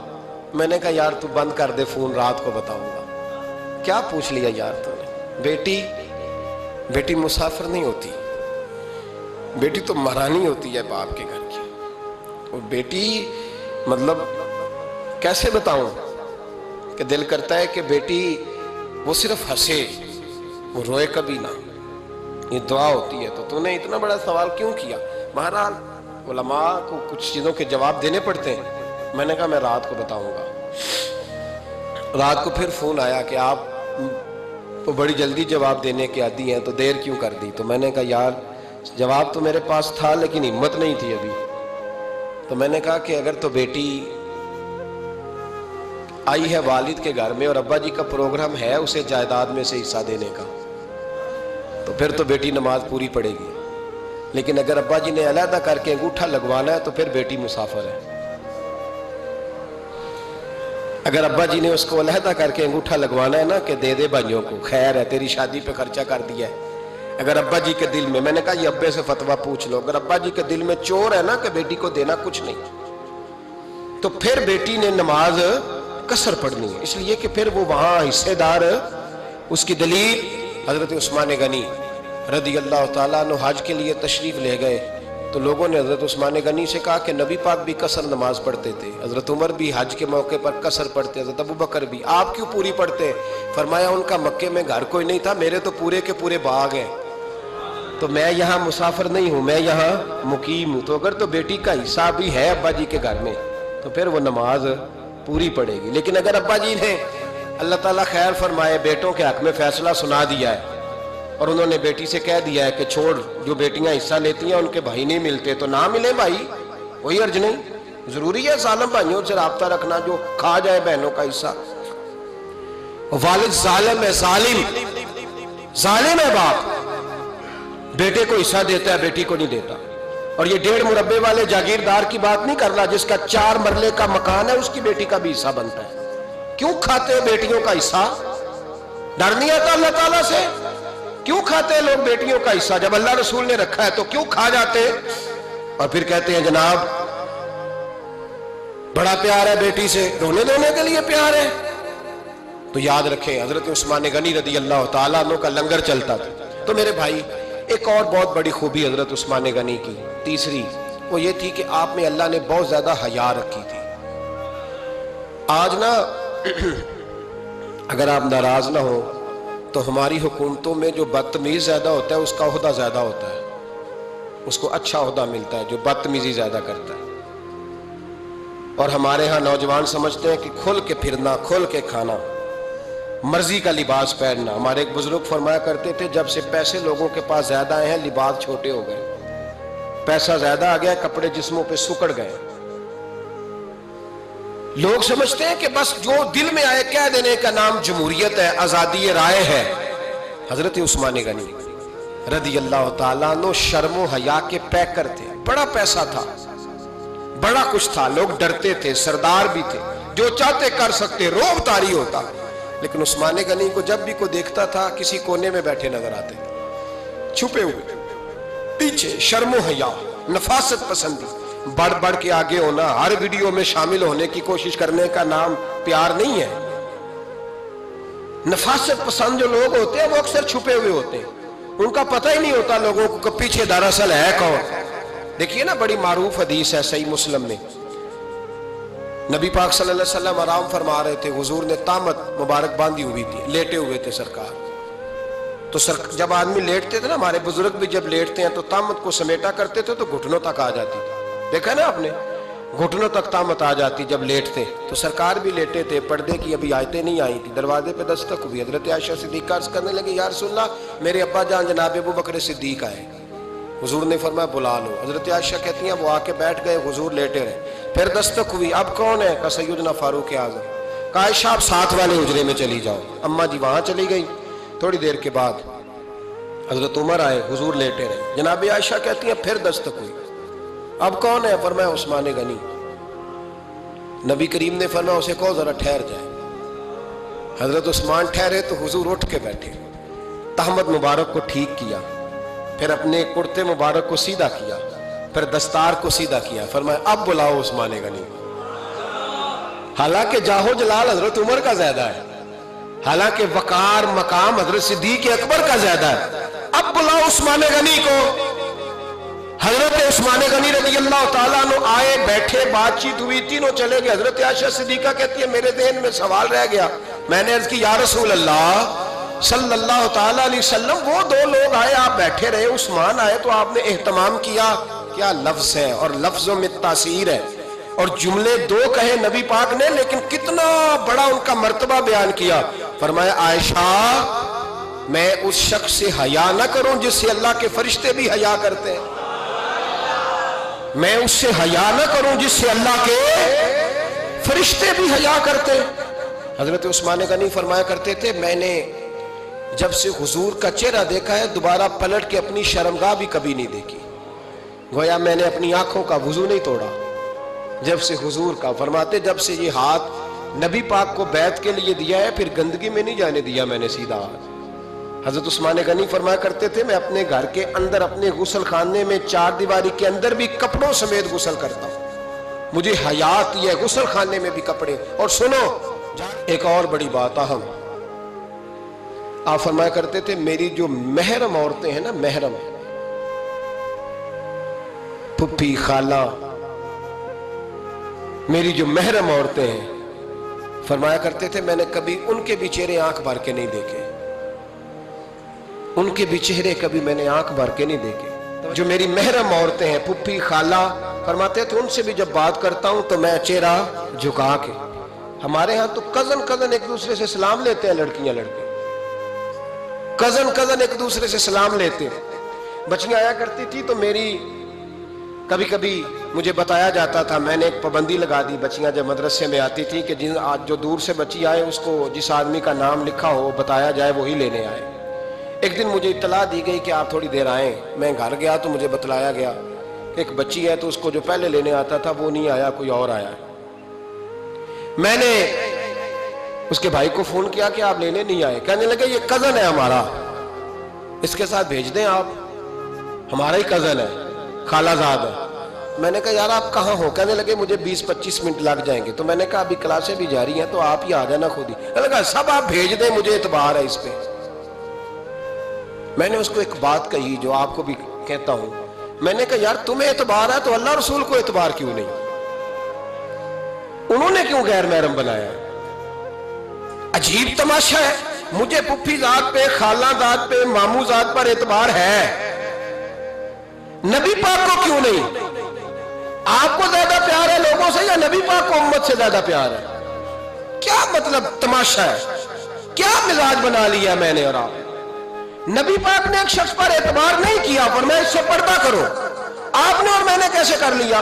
میں نے کہا یار تو بند کر دے فون، رات کو بتاؤں گا۔ کیا پوچھ لیا یار تو نے؟ بیٹی مسافر نہیں ہوتی، بیٹی تو مہرانی ہوتی ہے باپ کے گھر کی، اور بیٹی مطلب کیسے بتاؤں کہ دل کرتا ہے کہ بیٹی وہ صرف ہنسے، وہ روئے کبھی نہ، یہ دعا ہوتی ہے۔ تو نے اتنا بڑا سوال کیوں کیا؟ بہرحال علماء کو کچھ چیزوں کے جواب دینے پڑتے ہیں۔ میں نے کہا میں رات کو بتاؤں گا۔ رات کو پھر فون آیا کہ آپ تو بڑی جلدی جواب دینے کے عادی ہیں، تو دیر کیوں کر دی؟ تو میں نے کہا یار جواب تو میرے پاس تھا لیکن ہمت نہیں تھی ابھی۔ تو میں نے کہا کہ اگر تو بیٹی آئی ہے والد کے گھر میں اور ابا جی کا پروگرام ہے اسے جائیداد میں سے حصہ دینے کا، تو پھر تو بیٹی نماز پوری پڑے گی، لیکن اگر ابا جی نے علیحدہ کر کے انگوٹھا لگوانا ہے تو پھر بیٹی مسافر ہے۔ اگر ابا جی نے اس کو علیحدہ کر کے انگوٹھا لگوانا ہے نا کہ دے دے بھائیوں کو، خیر ہے تیری شادی پہ خرچہ کر دیا ہے، اگر ابا جی کے دل میں نے کہا یہ ابے سے فتویٰ پوچھ لو، اگر ابا جی کے دل میں چور ہے نا کہ بیٹی کو دینا کچھ نہیں، تو پھر بیٹی نے نماز قصر پڑھنی ہے، اس لیے کہ پھر وہ وہاں حصے دار۔ اس کی دلیل حضرت عثمان غنی رضی اللہ تعالیٰ عنہ حج کے لیے تشریف لے گئے، تو لوگوں نے حضرت عثمان غنی سے کہا کہ نبی پاک بھی قصر نماز پڑھتے تھے، حضرت عمر بھی حج کے موقع پر قصر پڑھتے، حضرت ابو بکر بھی، آپ کیوں پوری پڑھتے؟ فرمایا ان کا مکے میں گھر کوئی نہیں تھا، میرے تو پورے کے پورے باغ ہیں، تو میں یہاں مسافر نہیں ہوں، میں یہاں مقیم ہوں، تو اگر تو بیٹی کا حصہ بھی ہے ابا جی کے گھر میں تو پھر وہ نماز پوری پڑے گی۔ لیکن اگر ابا جی نے اللہ تعالیٰ خیر فرمائے بیٹوں کے حق میں فیصلہ سنا دیا ہے اور انہوں نے بیٹی سے کہہ دیا ہے کہ چھوڑ، جو بیٹیاں حصہ لیتی ہیں ان کے بھائی نہیں ملتے تو نہ ملے بھائی، کوئی عرض نہیں، ضروری ہے ظالم بھائیوں سے رابطہ رکھنا جو کھا جائے بہنوں کا حصہ۔ والد ظالم ہے، ظالم ہے باپ، بیٹے کو حصہ دیتا ہے بیٹی کو نہیں دیتا۔ اور یہ 1.5 مربے والے جاگیردار کی بات نہیں کر رہا جس کا 4 مرلے کا مکان ہے، اس کی بیٹی کا بھی حصہ بنتا ہے۔ کیوں کھاتے ہو بیٹیوں کا حصہ؟ ڈر نہیں آتا اللہ تعالیٰ سے؟ کیوں کھاتے لوگ بیٹیوں کا حصہ؟ جب اللہ رسول نے رکھا ہے تو کیوں کھا جاتے؟ اور پھر کہتے ہیں جناب بڑا پیار ہے بیٹی سے، رونے دھونے کے لیے پیار ہے؟ تو یاد رکھیں حضرت عثمان غنی رضی اللہ تعالیٰ عنہ کا لنگر چلتا تھا۔ تو میرے بھائی ایک اور بہت بڑی خوبی حضرت عثمان غنی کی تیسری وہ یہ تھی کہ آپ میں اللہ نے بہت زیادہ حیا رکھی تھی۔ آج نا اگر آپ ناراض نہ ہو تو ہماری حکومتوں میں جو بدتمیز زیادہ ہوتا ہے اس کا عہدہ زیادہ ہوتا ہے، اس کو اچھا عہدہ ملتا ہے جو بدتمیزی زیادہ کرتا ہے۔ اور ہمارے ہاں نوجوان سمجھتے ہیں کہ کھل کے پھرنا، کھل کے کھانا، مرضی کا لباس پہننا۔ ہمارے ایک بزرگ فرمایا کرتے تھے جب سے پیسے لوگوں کے پاس زیادہ آئے ہیں لباس چھوٹے ہو گئے، پیسہ زیادہ آ گیا کپڑے جسموں پہ سکڑ گئے۔ لوگ سمجھتے ہیں کہ بس جو دل میں آئے کہہ دینے کا نام جمہوریت ہے، آزادی رائے ہے۔ حضرت عثمان غنی رضی اللہ تعالیٰ عنہ شرم و حیا کے پیکر تھے، بڑا پیسہ تھا، بڑا کچھ تھا، لوگ ڈرتے تھے، سردار بھی تھے، جو چاہتے کر سکتے، روب طاری ہوتا۔ لیکن عثمان غنی کو جب بھی کوئی دیکھتا تھا کسی کونے میں بیٹھے نظر آتے تھے، چھپے ہوئے، پیچھے، شرم و حیا، نفاست پسندی، بڑھ بڑھ کے آگے ہونا، ہر ویڈیو میں شامل ہونے کی کوشش کرنے کا نام پیار نہیں ہے۔ نفاست پسند جو لوگ ہوتے ہیں وہ اکثر چھپے ہوئے ہوتے ہیں، ان کا پتہ ہی نہیں ہوتا لوگوں کو کہ پیچھے دراصل ہے کون۔ دیکھیے نا بڑی معروف حدیث ہے صحیح مسلم میں، نبی پاک صلی اللہ علیہ وسلم آرام فرما رہے تھے، حضور نے تامت مبارک باندھی ہوئی تھی، لیٹے ہوئے تھے سرکار۔ تو جب آدمی لیٹتے تھے نا، ہمارے بزرگ بھی جب لیٹتے ہیں تو تامت کو سمیٹا کرتے تھے تو گھٹنوں تک آ جاتی تھی، دیکھا نا آپ نے، گھٹنوں تک تامت آ جاتی جب لیٹتے۔ تو سرکار بھی لیٹے تھے، پردے کی ابھی آیتیں نہیں آئی تھی، دروازے پہ دستک ہوئی، حضرت عائشہ صدیقہ عرض کرنے لگی یا رسول اللہ میرے ابا جان جناب ابو بکر صدیق آئے۔ حضور نے فرمایا بلا لو۔ حضرت عائشہ کہتی ہیں وہ آ کے بیٹھ گئے، حضور لیٹے رہے، پھر دستک ہوئی، اب کون ہے؟ کہا سیدنا فاروق اعظم۔ کہا عائشہ آپ ساتھ والے حجرے میں چلی جاؤ۔ اماں جی وہاں چلی گئی۔ تھوڑی دیر کے بعد حضرت عمر آئے، حضور لیٹے رہے، جناب عائشہ کہتی ہیں پھر دستک ہوئی، اب کون ہے؟ فرمایا عثمان غنی۔ نبی کریم نے فرمایا اسے کہو ذرا ٹھہر جائے۔ حضرت عثمان ٹھہرے تو حضور اٹھ کے بیٹھے، تہمت مبارک کو ٹھیک کیا، پھر اپنے کرتے مبارک کو سیدھا کیا، پھر دستار کو سیدھا کیا، فرمایا اب بلاؤ عثمان غنی۔ حالانکہ جاہو جلال حضرت عمر کا زیادہ ہے، حالانکہ وقار مقام حضرت صدیق اکبر کا زیادہ ہے، اب بلاؤ عثمان غنی کو۔ حضرت عثمان غنی رضی اللہ تعالیٰ عنہ آئے، بیٹھے، بات چیت ہوئی، تینوں چلے گئے۔ حضرت عائشہ صدیقہ کہتی ہے میرے ذہن میں سوال رہ گیا، میں نے عرض کی یا رسول اللہ صلی اللہ تعالیٰ علیہ وسلم وہ دو لوگ آئے، آپ بیٹھے رہے، عثمان آئے تو آپ نے اہتمام کیا، کیا لفظ ہے، اور لفظوں میں تاثیر ہے، اور جملے دو کہے نبی پاک نے لیکن کتنا بڑا ان کا مرتبہ بیان کیا۔ فرمایا عائشہ میں اس شخص سے حیا نہ کروں جس سے اللہ کے فرشتے بھی حیا کرتے ہیں، میں اس سے حیا نہ کروں جس سے اللہ کے فرشتے بھی حیا کرتے ہیں۔ حضرت عثمان غنی فرمایا کرتے تھے میں نے جب سے حضور کا چہرہ دیکھا ہے دوبارہ پلٹ کے اپنی شرمگاہ بھی کبھی نہیں دیکھی، گویا میں نے اپنی آنکھوں کا وضو نہیں توڑا جب سے حضور کا۔ فرماتے جب سے یہ ہاتھ نبی پاک کو بیعت کے لیے دیا ہے پھر گندگی میں نہیں جانے دیا میں نے سیدھا ہاتھ۔ حضرت عثمان غنی فرمایا کرتے تھے میں اپنے گھر کے اندر اپنے غسل خانے میں چار دیواری کے اندر بھی کپڑوں سمیت غسل کرتا ہوں، مجھے حیا آتی ہے غسل خانے میں بھی کپڑے۔ اور سنو ایک اور بڑی بات اہم، آپ فرمایا کرتے تھے میری جو محرم عورتیں ہیں نا، محرم پھپھی خالہ، میری جو محرم عورتیں ہیں، فرمایا کرتے تھے میں نے کبھی ان کے بھی چہرے آنکھ بھر کے نہیں دیکھے، ان کے بھی چہرے کبھی میں نے آنکھ بھر کے نہیں دیکھے۔ جو میری محرم عورتیں ہیں پھپھی خالہ، فرماتے تھے ان سے بھی جب بات کرتا ہوں تو میں چہرہ جھکا کے۔ ہمارے ہاں تو کزن ایک دوسرے سے سلام لیتے ہیں، لڑکیاں لڑکے کزن ایک دوسرے سے سلام لیتے ہیں۔ بچیاں آیا کرتی تھی تو میری کبھی کبھی مجھے بتایا جاتا تھا، میں نے ایک پابندی لگا دی، بچیاں جب مدرسے میں آتی تھی کہ جو دور سے بچی آئے اس کو جس آدمی کا نام لکھا ہو بتایا جائے وہی لینے آئے۔ ایک دن مجھے اطلاع دی گئی کہ آپ تھوڑی دیر آئیں، میں گھر گیا تو مجھے بتلایا گیا کہ ایک بچی ہے تو اس کو جو پہلے لینے آتا تھا وہ نہیں آیا، کوئی اور آیا۔ میں نے اس کے بھائی کو فون کیا کہ آپ لینے نہیں آئے، کہنے لگے یہ کزن ہے ہمارا، اس کے ساتھ بھیج دیں آپ، ہمارا ہی کزن ہے، خالہ زاد ہے۔ میں نے کہا یار آپ کہاں ہو؟ کہنے لگے مجھے 20-25 منٹ لگ جائیں گے. تو میں نے کہا ابھی کلاسیں بھی جاری ہیں تو آپ ہی آ جانا خود ہی. میں نے کہا سب آپ بھیج دیں, مجھے اعتبار ہے اس پہ. میں نے اس کو ایک بات کہی جو آپ کو بھی کہتا ہوں. میں نے کہا یار تمہیں اعتبار ہے تو اللہ رسول کو اعتبار کیوں نہیں؟ انہوں نے کیوں غیر محرم بنایا؟ عجیب تماشا ہے. مجھے پھپھی ذات پہ, خالہ ذات پہ, ماموں ذات پر اعتبار ہے, نبی پاک کو کیوں نہیں؟ آپ کو زیادہ پیار ہے لوگوں سے یا نبی پاک کو امت سے زیادہ پیار ہے؟ کیا مطلب تماشا ہے؟ کیا مزاج بنا لیا میں نے اور آپ؟ نبی پاک نے ایک شخص پر اعتبار نہیں کیا, فرمایا اس سے پردہ کرو. آپ نے اور میں نے کیسے کر لیا؟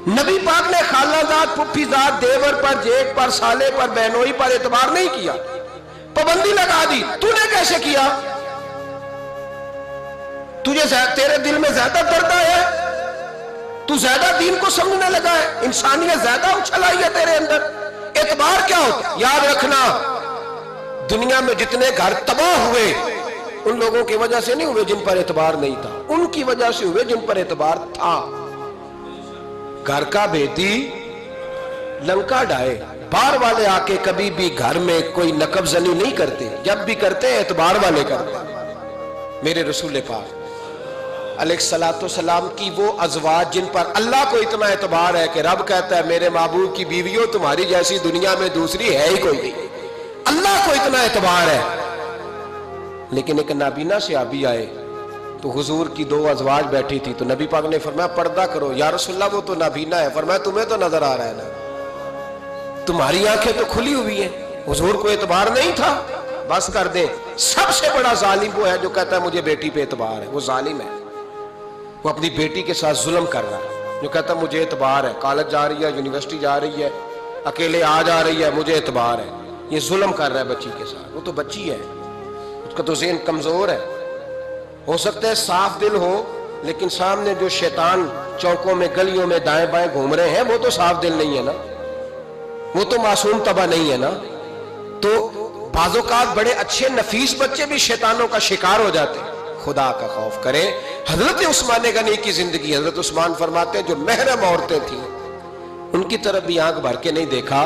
نبی پاک نے خالہ ذات, پھپھی ذات, دیور پر, جیٹ پر, سالے پر, بہنوئی پر اعتبار نہیں کیا, پابندی لگا دی. تو نے کیسے کیا؟ تجھے تیرے دل میں زیادہ درد ہے, تو زیادہ دین کو سمجھنے لگا ہے, انسانیت زیادہ اچھل آئی ہے تیرے اندر. اعتبار کیا ہوتا؟ یاد رکھنا دنیا میں جتنے گھر تباہ ہوئے ان لوگوں کی وجہ سے نہیں ہوئے جن پر اعتبار نہیں تھا, ان کی وجہ سے ہوئے جن پر اعتبار تھا. گھر کا بیٹی لنکا ڈھائے, باہر والے آ کے کبھی بھی گھر میں کوئی نقب زنی نہیں کرتے, جب بھی کرتے ہیں اعتبار والے کرتے ہیں. میرے رسول پاک علیہ الصلوۃ والسلام کی وہ ازواج جن پر اللہ کو اتنا اعتبار ہے کہ رب کہتا ہے میرے محبوب کی بیویوں تمہاری جیسی دنیا میں دوسری ہے ہی کوئی نہیں, اللہ کو اتنا اعتبار ہے. لیکن ایک نابینا صحابی آئے تو حضور کی 2 ازواج بیٹھی تھی, تو نبی پاک نے فرمایا پردہ کرو. یا رسول اللہ وہ تو نابینا ہے. فرمایا تمہیں تو نظر آ رہا ہے نا, تمہاری آنکھیں تو کھلی ہوئی ہیں. حضور کو اعتبار نہیں تھا. بس کر دیں, سب سے بڑا ظالم وہ ہے جو کہتا ہے مجھے بیٹی پہ اعتبار ہے. وہ ظالم ہے, وہ اپنی بیٹی کے ساتھ ظلم کر رہا ہے. جو کہتا ہے مجھے اعتبار ہے, کالج جا رہی ہے, یونیورسٹی جا رہی ہے, اکیلے آ جا رہی ہے, مجھے اعتبار ہے. یہ ظلم کر رہا ہے بچی کے ساتھ. وہ تو بچی ہے, اس کا تو ذہن کمزور ہے. ہو سکتا ہے صاف دل ہو, لیکن سامنے جو شیطان چوکوں میں گلیوں میں دائیں بائیں گھوم رہے ہیں وہ تو صاف دل نہیں ہے نا, وہ تو معصوم طبع نہیں ہے نا. تو بعض اوقات بڑے اچھے نفیس بچے بھی شیطانوں کا شکار ہو جاتے ہیں. خدا کا خوف کریں. حضرت عثمان غنی کی زندگی, حضرت عثمان فرماتے ہیں جو محرم عورتیں تھیں ان کی طرف بھی آنکھ بھر کے نہیں دیکھا,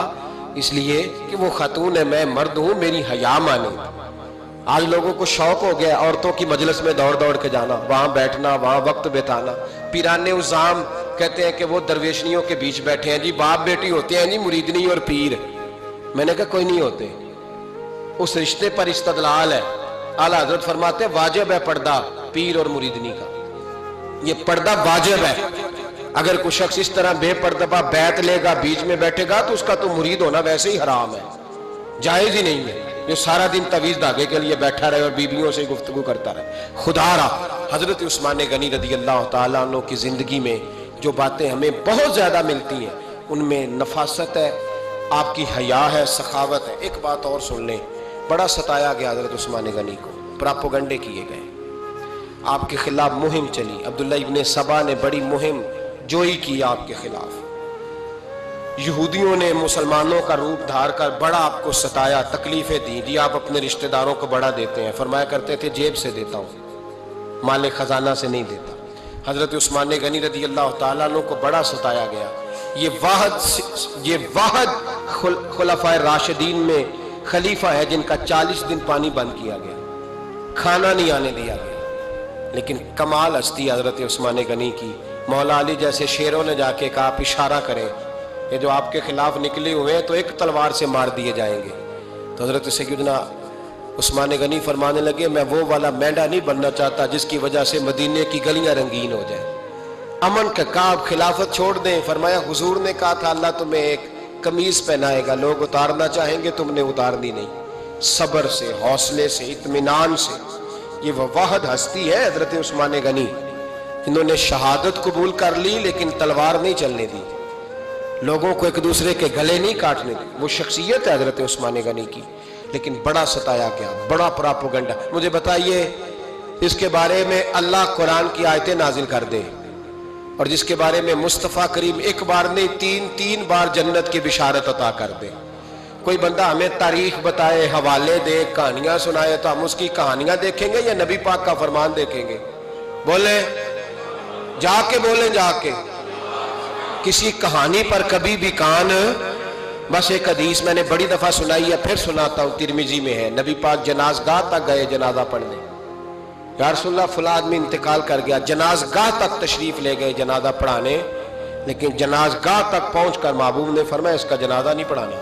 اس لیے کہ وہ خاتون ہے, میں مرد ہوں, میری حیا مانے. آج لوگوں کو شوق ہو گیا عورتوں کی مجلس میں دوڑ دوڑ کے جانا, وہاں بیٹھنا, وہاں وقت بتانا. پیرانے عظام کہتے ہیں کہ وہ درویشنیوں کے بیچ بیٹھے ہیں جی, باپ بیٹی ہوتے ہیں جی, مریدنی اور پیر. میں نے کہا کوئی نہیں ہوتے, اس رشتے پر استدلال ہے. اعلیٰ حضرت فرماتے ہیں واجب ہے پردہ پیر اور مریدنی کا, یہ پردہ واجب ہے. اگر کوئی شخص اس طرح بے پردہ بیعت لے گا, بیچ میں بیٹھے گا, تو اس کا تو مرید ہونا ویسے ہی حرام ہے, جائز ہی نہیں ہے. جو سارا دن تویز دھاگے کے لیے بیٹھا رہے اور بیویوں سے گفتگو کرتا رہے. خدا را حضرت عثمان غنی رضی اللہ تعالیٰ عنہ کی زندگی میں جو باتیں ہمیں بہت زیادہ ملتی ہیں ان میں نفاست ہے, آپ کی حیا ہے, سخاوت ہے. ایک بات اور سن لیں, بڑا ستایا گیا حضرت عثمان غنی کو, پراپوگنڈے کیے گئے, آپ کے خلاف مہم چلی. عبداللہ ابن سبا نے بڑی مہم جوئی کی آپ کے خلاف. یہودیوں نے مسلمانوں کا روپ دھار کر بڑا آپ کو ستایا, تکلیفیں دی. جی آپ اپنے رشتہ داروں کو بڑا دیتے ہیں, فرمایا کرتے تھے جیب سے دیتا ہوں, مال خزانہ سے نہیں دیتا. حضرت عثمان غنی رضی اللہ تعالیٰ عنہ کو بڑا ستایا گیا. یہ واحد خلفائے راشدین میں خلیفہ ہے جن کا 40 دن پانی بند کیا گیا, کھانا نہیں آنے دیا گیا. لیکن کمال ہستی حضرت عثمان غنی کی. مولا علی جیسے شیروں نے جا کے کہا آپ اشارہ کریں, یہ جو آپ کے خلاف نکلے ہوئے ہیں تو ایک تلوار سے مار دیے جائیں گے. تو حضرت سیدنا عثمان غنی فرمانے لگے میں وہ والا مینڈا نہیں بننا چاہتا جس کی وجہ سے مدینے کی گلیاں رنگین ہو جائیں. امن کا کعب خلافت چھوڑ دیں. فرمایا حضور نے کہا تھا اللہ تمہیں ایک قمیض پہنائے گا, لوگ اتارنا چاہیں گے, تم نے اتارنی نہیں. صبر سے, حوصلے سے, اطمینان سے. یہ وہ واحد ہستی ہے حضرت عثمان غنی, انہوں نے شہادت قبول کر لی لیکن تلوار نہیں چلنے دی, لوگوں کو ایک دوسرے کے گلے نہیں کاٹنے دی. وہ شخصیت ہے حضرت عثمان غنی کی, لیکن بڑا ستایا گیا, بڑا پراپوگنڈا. مجھے بتائیے اس کے بارے میں اللہ قرآن کی آیتیں نازل کر دے اور جس کے بارے میں مصطفیٰ کریم ایک بار نہیں تین بار جنت کی بشارت عطا کر دے. کوئی بندہ ہمیں تاریخ بتائے, حوالے دے, کہانیاں سنائے, تو ہم اس کی کہانیاں دیکھیں گے یا نبی پاک کا فرمان دیکھیں گے؟ بولے جا کے بولیں، جا کے. کسی کہانی پر کبھی بھی کان. بس ایک حدیث میں نے بڑی دفعہ سنائی ہے، پھر سناتا ہوں، ترمذی میں ہے. نبی پاک جنازگاہ تک گئے جنازہ پڑھنے. یا رسول اللہ فلاں آدمی انتقال کر گیا. جنازگاہ تک تشریف لے گئے جنازہ پڑھانے، لیکن جنازگاہ تک پہنچ کر محبوب نے فرمایا اس کا جنازہ نہیں پڑھانا.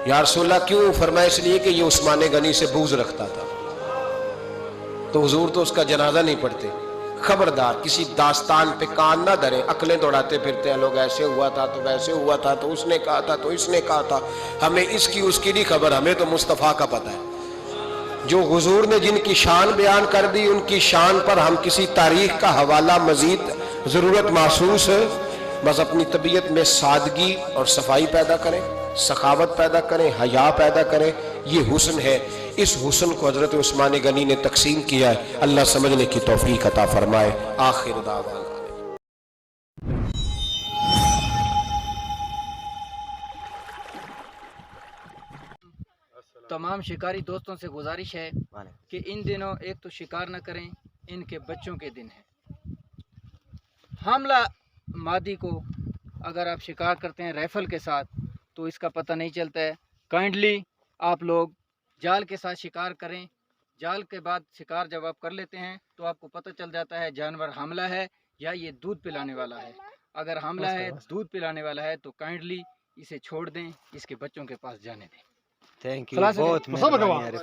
یا رسول اللہ کیوں؟ فرمایا اس لیے کہ یہ عثمان غنی سے بغض رکھتا تھا، تو حضور تو اس کا جنازہ نہیں پڑھتے. خبردار کسی داستان پہ کان نہ دھریں. عقلیں دوڑاتے پھرتے ہیں لوگ، ایسے ہوا تھا تو ویسے ہوا تھا تو اس نے کہا تھا تو اس نے کہا تھا. ہمیں اس کی اس کی نہیں خبر، ہمیں تو مصطفیٰ کا پتہ ہے. جو حضور نے جن کی شان بیان کر دی، ان کی شان پر ہم کسی تاریخ کا حوالہ مزید ضرورت محسوس ہے. بس اپنی طبیعت میں سادگی اور صفائی پیدا کریں، سخاوت پیدا کریں، حیا پیدا کریں. یہ حسن ہے. اس حسن کو حضرت عثمان غنی نے تقسیم کیا ہے. اللہ سمجھنے کی توفیق عطا فرمائے. آخر دعوانا. تمام شکاری دوستوں سے گزارش ہے کہ ان دنوں ایک تو شکار نہ کریں، ان کے بچوں کے دن ہیں. حاملہ مادی کو اگر آپ شکار کرتے ہیں ریفل کے ساتھ تو اس کا پتہ نہیں چلتا ہے. کائنڈلی آپ لوگ جال کے ساتھ شکار کریں. جال کے بعد شکار جب آپ کر لیتے ہیں تو آپ کو پتہ چل جاتا ہے جانور حاملہ ہے یا یہ دودھ پلانے والا ہے. اگر حاملہ ہے، دودھ پلانے والا ہے، تو کائنڈلی اسے چھوڑ دیں، اس کے بچوں کے پاس جانے دیں. تھینک یو، بہت مہربانی.